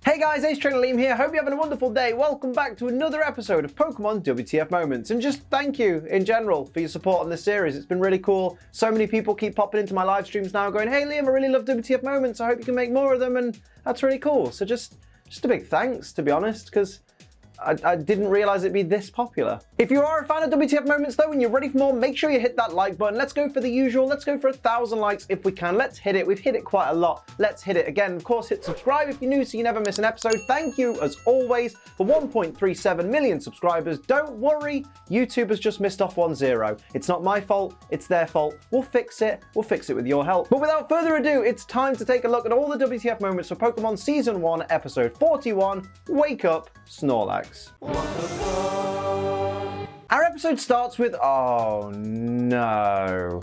Hey guys, Ace Trainer Liam here. Hope you're having a wonderful day. Welcome back to another episode of Pokemon WTF Moments. And just thank you in general for your support on this series. It's been really cool. So many people keep popping into my live streams now going, hey Liam, I really love WTF Moments. I hope you can make more of them. And that's really cool. So just a big thanks, to be honest, because I didn't realize it'd be this popular. If you are a fan of WTF Moments though and you're ready for more, make sure you hit that like button. Let's go for the usual. Let's go for 1,000 likes if we can. Let's hit it. We've hit it quite a lot. Let's hit it again. Of course, hit subscribe if you're new so you never miss an episode. Thank you as always for 1.37 million subscribers. Don't worry, YouTube has just missed off 1-0. It's not my fault, it's their fault. We'll fix it. We'll fix it with your help. But without further ado, it's time to take a look at all the WTF Moments for Pokemon Season 1, Episode 41, Wake Up, Snorlax. Our episode starts with, oh no,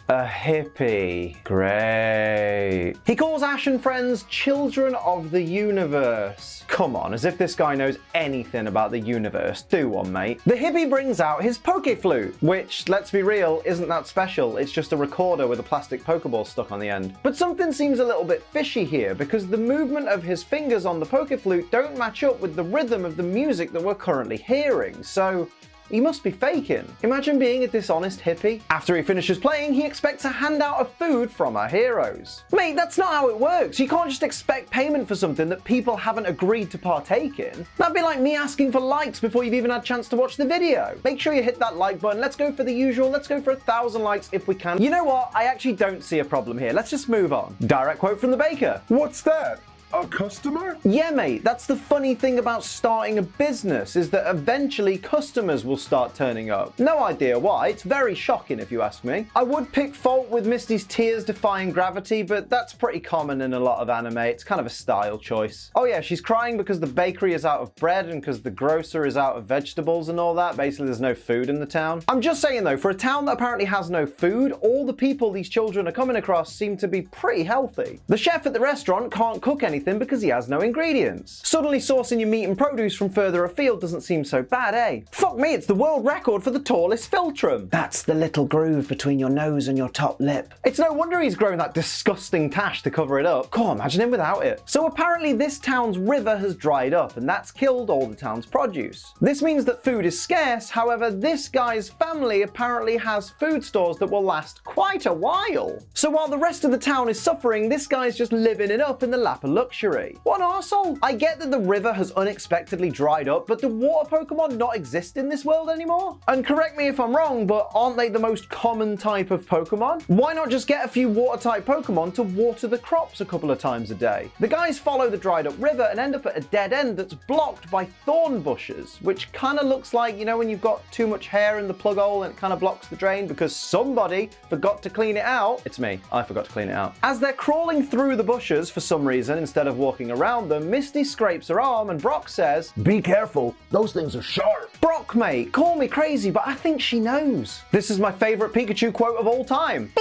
a hippie. Great. He calls Ash and friends children of the universe. Come on, as if this guy knows anything about the universe. Do one, mate. The hippie brings out his Poké-Flute, which, let's be real, isn't that special. It's just a recorder with a plastic Pokeball stuck on the end. But something seems a little bit fishy here, because the movement of his fingers on the Poké-Flute don't match up with the rhythm of the music that we're currently hearing. So he must be faking. Imagine being a dishonest hippie. After he finishes playing, he expects a handout of food from our heroes. Mate, that's not how it works. You can't just expect payment for something that people haven't agreed to partake in. That'd be like me asking for likes before you've even had a chance to watch the video. Make sure you hit that like button. Let's go for the usual. Let's go for 1,000 likes if we can. You know what? I actually don't see a problem here. Let's just move on. Direct quote from the baker. What's that? A customer? Yeah, mate, that's the funny thing about starting a business, is that eventually customers will start turning up. No idea why, it's very shocking if you ask me. I would pick fault with Misty's tears defying gravity, but that's pretty common in a lot of anime. It's kind of a style choice. Oh yeah, she's crying because the bakery is out of bread and because the grocer is out of vegetables and all that. Basically, there's no food in the town. I'm just saying though, for a town that apparently has no food, all the people these children are coming across seem to be pretty healthy. The chef at the restaurant can't cook anything because he has no ingredients. Suddenly sourcing your meat and produce from further afield doesn't seem so bad, eh? Fuck me, it's the world record for the tallest philtrum. That's the little groove between your nose and your top lip. It's no wonder he's grown that disgusting tash to cover it up. God, imagine him without it. So apparently this town's river has dried up and that's killed all the town's produce. This means that food is scarce, however, this guy's family apparently has food stores that will last quite a while. So while the rest of the town is suffering, this guy's just living it up in the lap of luxury. What an arsehole! I get that the river has unexpectedly dried up, but do water Pokemon not exist in this world anymore? And correct me if I'm wrong, but aren't they the most common type of Pokemon? Why not just get a few water-type Pokemon to water the crops a couple of times a day? The guys follow the dried up river and end up at a dead end that's blocked by thorn bushes, which kind of looks like, you know, when you've got too much hair in the plug hole and it kind of blocks the drain because somebody forgot to clean it out. It's me, I forgot to clean it out. As they're crawling through the bushes for some reason, instead of walking around them, Misty scrapes her arm and Brock says, Be careful, those things are sharp. Brock, mate, call me crazy, but I think she knows. This is my favorite Pikachu quote of all time.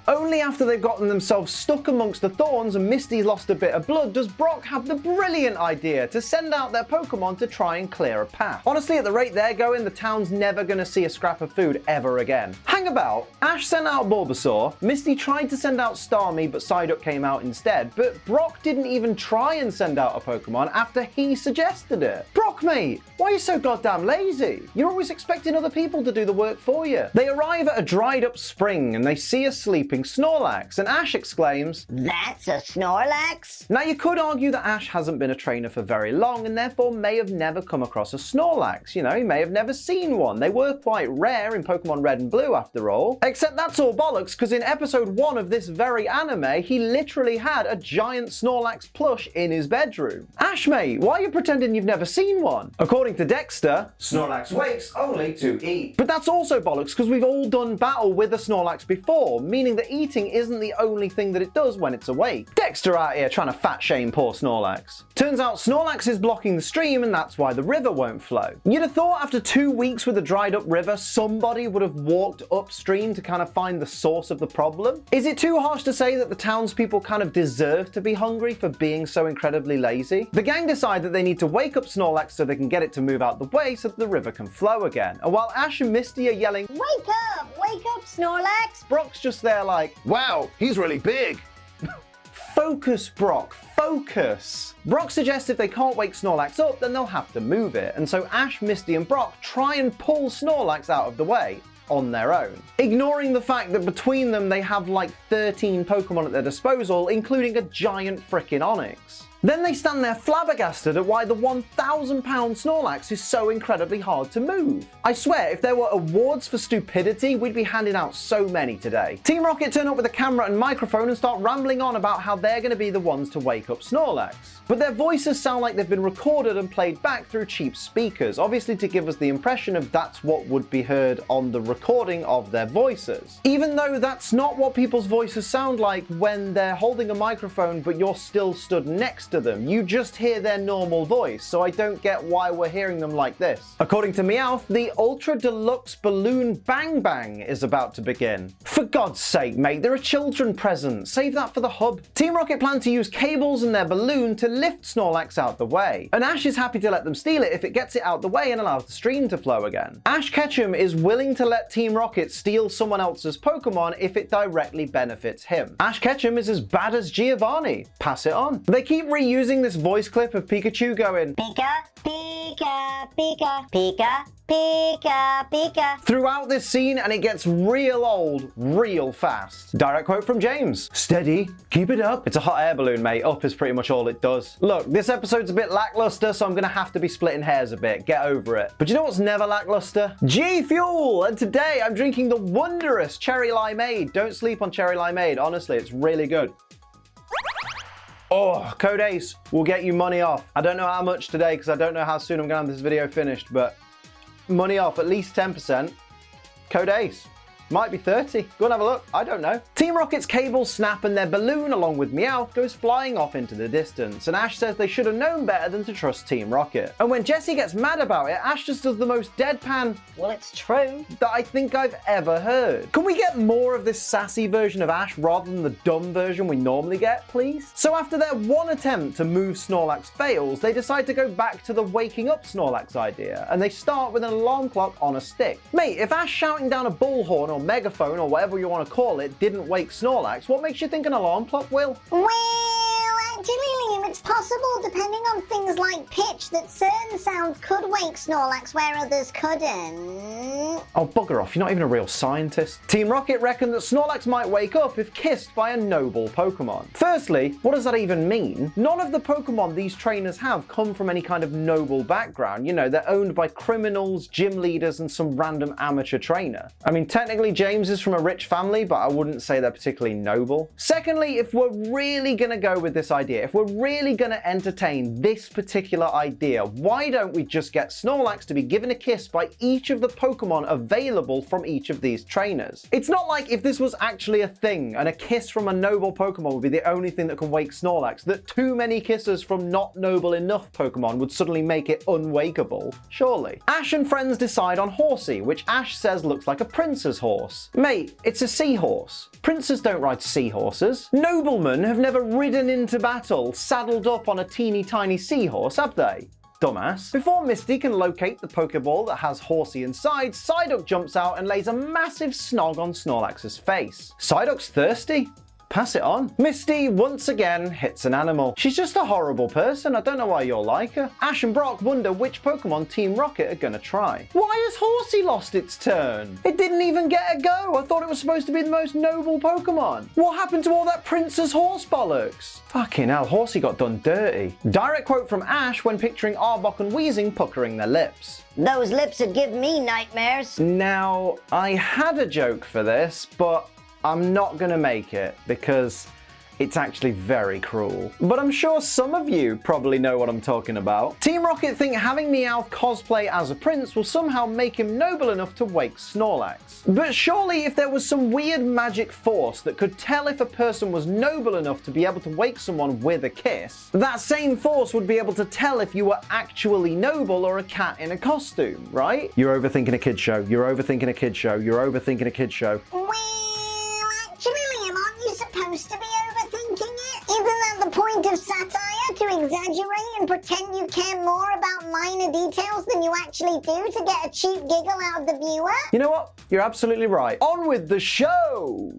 Only after they've gotten themselves stuck amongst the thorns and Misty's lost a bit of blood does Brock have the brilliant idea to send out their Pokemon to try and clear a path. Honestly, at the rate they're going, the town's never gonna see a scrap of food ever again. Hang about. Ash sent out Bulbasaur, Misty tried to send out Starmie, but Psyduck came out instead, but Brock didn't even try and send out a Pokemon after he suggested it. Brock, mate, why are you so goddamn lazy? You're always expecting other people to do the work for you. They arrive at a dried up spring and they see a sleeping Snorlax, and Ash exclaims, That's a Snorlax? Now you could argue that Ash hasn't been a trainer for very long and therefore may have never come across a Snorlax. You know, he may have never seen one. They were quite rare in Pokemon Red and Blue after all. Except that's all bollocks, because in episode 1 of this very anime, he literally had a giant Snorlax plush in his bedroom. Ash, mate, why are you pretending you've never seen one? According to Dexter, Snorlax wakes only to eat. But that's also bollocks, because we've all done battle with a Snorlax before, meaning that eating isn't the only thing that it does when it's awake. Dexter out here trying to fat shame poor Snorlax. Turns out Snorlax is blocking the stream and that's why the river won't flow. You'd have thought after 2 weeks with a dried up river, somebody would have walked upstream to kind of find the source of the problem. Is it too harsh to say that the townspeople kind of deserve to be hungry for being so incredibly lazy? The gang decide that they need to wake up Snorlax so they can get it to move out the way so that the river can flow again. And while Ash and Misty are yelling, Wake up, Snorlax! Brock's just there like, Wow, he's really big. Focus, Brock, focus. Brock suggests if they can't wake Snorlax up, then they'll have to move it, and so Ash, Misty and Brock try and pull Snorlax out of the way on their own, ignoring the fact that between them they have like 13 Pokemon at their disposal, including a giant frickin' Onix. Then they stand there flabbergasted at why the 1,000-pound Snorlax is so incredibly hard to move. I swear, if there were awards for stupidity, we'd be handing out so many today. Team Rocket turn up with a camera and microphone and start rambling on about how they're going to be the ones to wake up Snorlax. But their voices sound like they've been recorded and played back through cheap speakers, obviously to give us the impression of that's what would be heard on the recording of their voices. Even though that's not what people's voices sound like when they're holding a microphone but you're still stood next to them. You just hear their normal voice, so I don't get why we're hearing them like this. According to Meowth, the Ultra Deluxe Balloon Bang Bang is about to begin. For God's sake, mate, there are children present. Save that for the hub. Team Rocket plan to use cables in their balloon to lift Snorlax out the way, and Ash is happy to let them steal it if it gets it out the way and allows the stream to flow again. Ash Ketchum is willing to let Team Rocket steal someone else's Pokemon if it directly benefits him. Ash Ketchum is as bad as Giovanni. Pass it on. They keep reusing this voice clip of Pikachu going, Pika, Pika, Pika, Pika, Pika, Pika, throughout this scene, and it gets real old real fast. Direct quote from James. Steady, keep it up. It's a hot air balloon, mate. Up is pretty much all it does. Look, this episode's a bit lackluster, so I'm gonna have to be splitting hairs a bit. Get over it. But you know what's never lackluster? G Fuel! And today I'm drinking the wondrous Cherry Limeade. Don't sleep on Cherry Limeade. Honestly, it's really good. Oh, code ACE will get you money off. I don't know how much today because I don't know how soon I'm gonna have this video finished, but money off, at least 10%. Code ACE. Might be 30. Go and have a look. I don't know. Team Rocket's cables snap and their balloon, along with Meowth, goes flying off into the distance, and Ash says they should have known better than to trust Team Rocket. And when Jessie gets mad about it, Ash just does the most deadpan, well, it's true, that I think I've ever heard. Can we get more of this sassy version of Ash rather than the dumb version we normally get, please? So after their one attempt to move Snorlax fails, they decide to go back to the waking up Snorlax idea, and they start with an alarm clock on a stick. Mate, if Ash shouting down a bullhorn or megaphone or whatever you want to call it didn't wake Snorlax, what makes you think an alarm clock will? Well, actually, Liam, it's possible, depending on things like pitch, that certain sounds could wake Snorlax where others couldn't. Oh, bugger off, you're not even a real scientist. Team Rocket reckon that Snorlax might wake up if kissed by a noble Pokemon. Firstly, what does that even mean? None of the Pokemon these trainers have come from any kind of noble background. You know, they're owned by criminals, gym leaders, and some random amateur trainer. I mean, technically James is from a rich family, but I wouldn't say they're particularly noble. Secondly, if we're really gonna go with this idea, if we're really gonna entertain this particular idea, why don't we just get Snorlax to be given a kiss by each of the Pokemon available from each of these trainers? It's not like if this was actually a thing and a kiss from a noble Pokemon would be the only thing that can wake Snorlax, that too many kisses from not noble enough Pokemon would suddenly make it unwakeable, surely. Ash and friends decide on Horsea, which Ash says looks like a prince's horse. Mate, it's a seahorse. Princes don't ride seahorses. Noblemen have never ridden into battle saddled up on a teeny tiny seahorse, have they? Dumbass. Before Misty can locate the Pokeball that has Horsea inside, Psyduck jumps out and lays a massive snog on Snorlax's face. Psyduck's thirsty. Pass it on. Misty once again hits an animal. She's just a horrible person. I don't know why you're like her. Ash and Brock wonder which Pokemon Team Rocket are gonna try. Why has Horsea lost its turn? It didn't even get a go. I thought it was supposed to be the most noble Pokemon. What happened to all that Prince's horse bollocks? Fucking hell, Horsea got done dirty. Direct quote from Ash when picturing Arbok and Weezing puckering their lips. Those lips would give me nightmares. Now, I had a joke for this, but I'm not gonna make it because it's actually very cruel. But I'm sure some of you probably know what I'm talking about. Team Rocket think having Meowth cosplay as a prince will somehow make him noble enough to wake Snorlax. But surely if there was some weird magic force that could tell if a person was noble enough to be able to wake someone with a kiss, that same force would be able to tell if you were actually noble or a cat in a costume, right? You're overthinking a kid's show. You're overthinking a kid's show. You're overthinking a kid's show. Supposed to be overthinking it? Isn't that the point of satire? To exaggerate and pretend you care more about minor details than you actually do to get a cheap giggle out of the viewer? You know what? You're absolutely right. On with the show!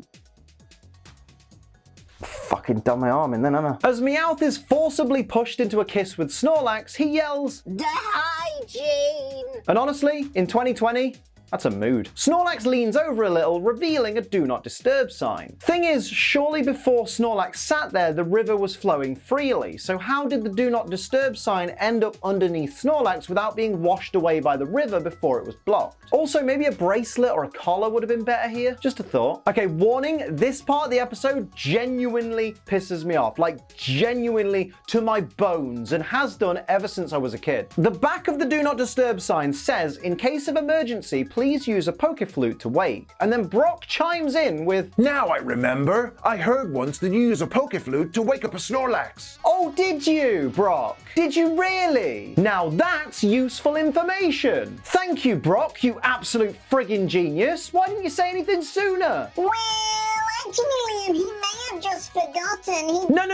Fuck. Fucking done my arm in then, haven't I? As Meowth is forcibly pushed into a kiss with Snorlax, he yells, The hygiene! and honestly, in 2020, that's a mood. Snorlax leans over a little, revealing a do not disturb sign. Thing is, surely before Snorlax sat there, the river was flowing freely, so how did the do not disturb sign end up underneath Snorlax without being washed away by the river before it was blocked? Also, maybe a bracelet or a collar would have been better here. Just a thought. Okay, warning, this part of the episode genuinely pisses me off. Like, genuinely to my bones, and has done ever since I was a kid. The back of the do not disturb sign says, in case of emergency, please use a Pokéflute to wake. And then Brock chimes in with, Now I remember. I heard once that you use a Pokéflute to wake up a Snorlax. oh, did you, Brock? Did you really? Now that's useful information. Thank you, Brock, you absolute friggin' genius. Why didn't you say anything sooner? Well, actually, Liam, he may have just forgotten. No.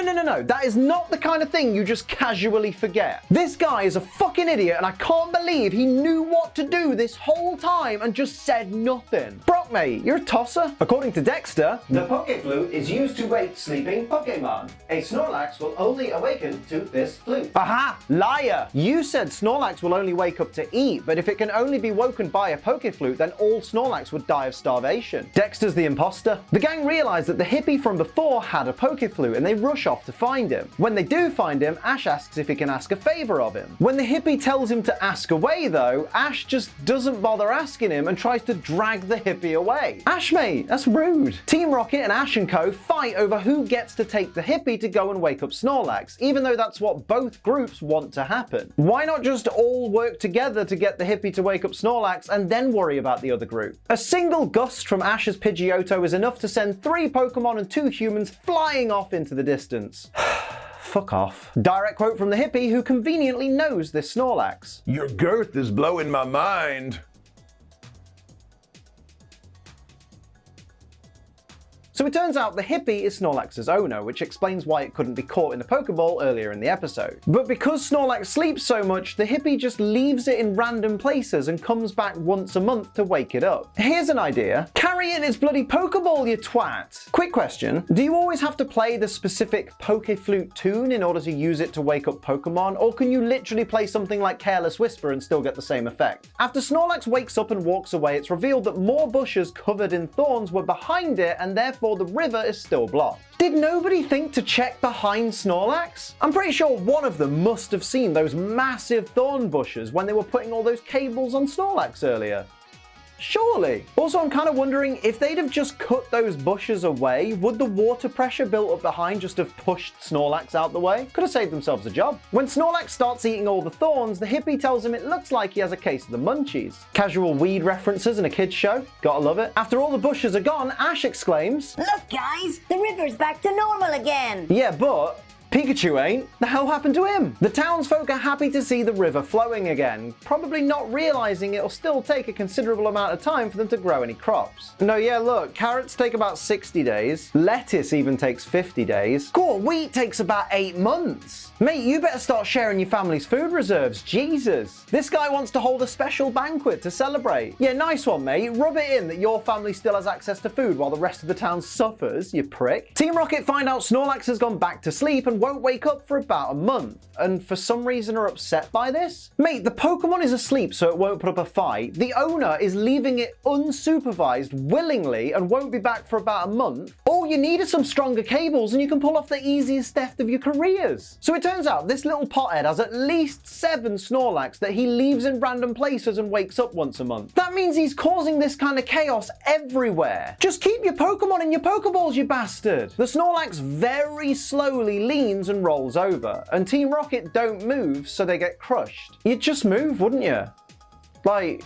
That is not the kind of thing you just casually forget. This guy is a fucking idiot, and I can't believe he knew what to do this whole time and just said nothing. Brock, mate, you're a tosser. According to Dexter, The Pokéflute is used to wake sleeping Pokémon. A Snorlax will only awaken to this flute. aha, liar. You said Snorlax will only wake up to eat, but if it can only be woken by a Pokéflute, then all Snorlax would die of starvation. Dexter's the imposter. The gang realize that the hippie from before had a Pokéflute, and they rush off to find him. When they do find him, Ash asks if he can ask a favor of him. When the hippie tells him to ask away though, Ash just doesn't bother asking him and tries to drag the hippie away. Ash, mate, that's rude. Team Rocket and Ash and Co fight over who gets to take the hippie to go and wake up Snorlax, even though that's what both groups want to happen. Why not just all work together to get the hippie to wake up Snorlax and then worry about the other group? A single gust from Ash's Pidgeotto is enough to send 3 Pokemon and 2 humans flying off into the distance. Fuck off. Direct quote from the hippie who conveniently knows this Snorlax. Your girth is blowing my mind. So it turns out the hippie is Snorlax's owner, which explains why it couldn't be caught in the Pokeball earlier in the episode. But because Snorlax sleeps so much, the hippie just leaves it in random places and comes back once a month to wake it up. Here's an idea. Carry it in its bloody Pokeball, you twat! Quick question, do you always have to play the specific Pokéflute tune in order to use it to wake up Pokemon, or can you literally play something like Careless Whisper and still get the same effect? After Snorlax wakes up and walks away, it's revealed that more bushes covered in thorns were behind it, and therefore the river is still blocked. Did nobody think to check behind Snorlax? I'm pretty sure one of them must have seen those massive thorn bushes when they were putting all those cables on Snorlax earlier. Surely. Also, I'm kind of wondering if they'd have just cut those bushes away, would the water pressure built up behind just have pushed Snorlax out the way? Could have saved themselves a job. When Snorlax starts eating all the thorns, the hippie tells him it looks like he has a case of the munchies. Casual weed references in a kid's show. Gotta love it. After all the bushes are gone, Ash exclaims, Look, guys, the river's back to normal again. yeah, but Pikachu ain't. The hell happened to him? The townsfolk are happy to see the river flowing again, probably not realizing it'll still take a considerable amount of time for them to grow any crops. No, yeah, look, carrots take about 60 days. Lettuce even takes 50 days. Cool, wheat takes about 8 months. Mate, you better start sharing your family's food reserves, Jesus. This guy wants to hold a special banquet to celebrate. Yeah, nice one, mate. Rub it in that your family still has access to food while the rest of the town suffers, you prick. Team Rocket find out Snorlax has gone back to sleep and won't wake up for about a month, and for some reason are upset by this? Mate, the Pokemon is asleep so it won't put up a fight. The owner is leaving it unsupervised willingly and won't be back for about a month. All you need is some stronger cables and you can pull off the easiest theft of your careers. So it turns out this little pothead has at least 7 Snorlax that he leaves in random places and wakes up once a month. That means he's causing this kind of chaos everywhere. Just keep your Pokemon in your Pokeballs, you bastard. The Snorlax very slowly leans and rolls over, and Team Rocket don't move, so they get crushed. You'd just move, wouldn't you? Like,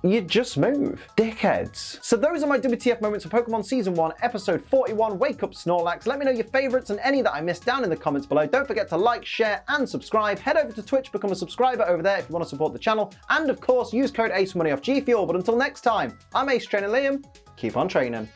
you'd just move. Dickheads. So those are my WTF moments for Pokemon Season 1, Episode 41, Wake Up Snorlax. Let me know your favorites and any that I missed down in the comments below. Don't forget to like, share, and subscribe. Head over to Twitch, become a subscriber over there if you want to support the channel. And of course, use code ACEMONEYOFFGFuel. But until next time, I'm Ace Trainer Liam. Keep on training.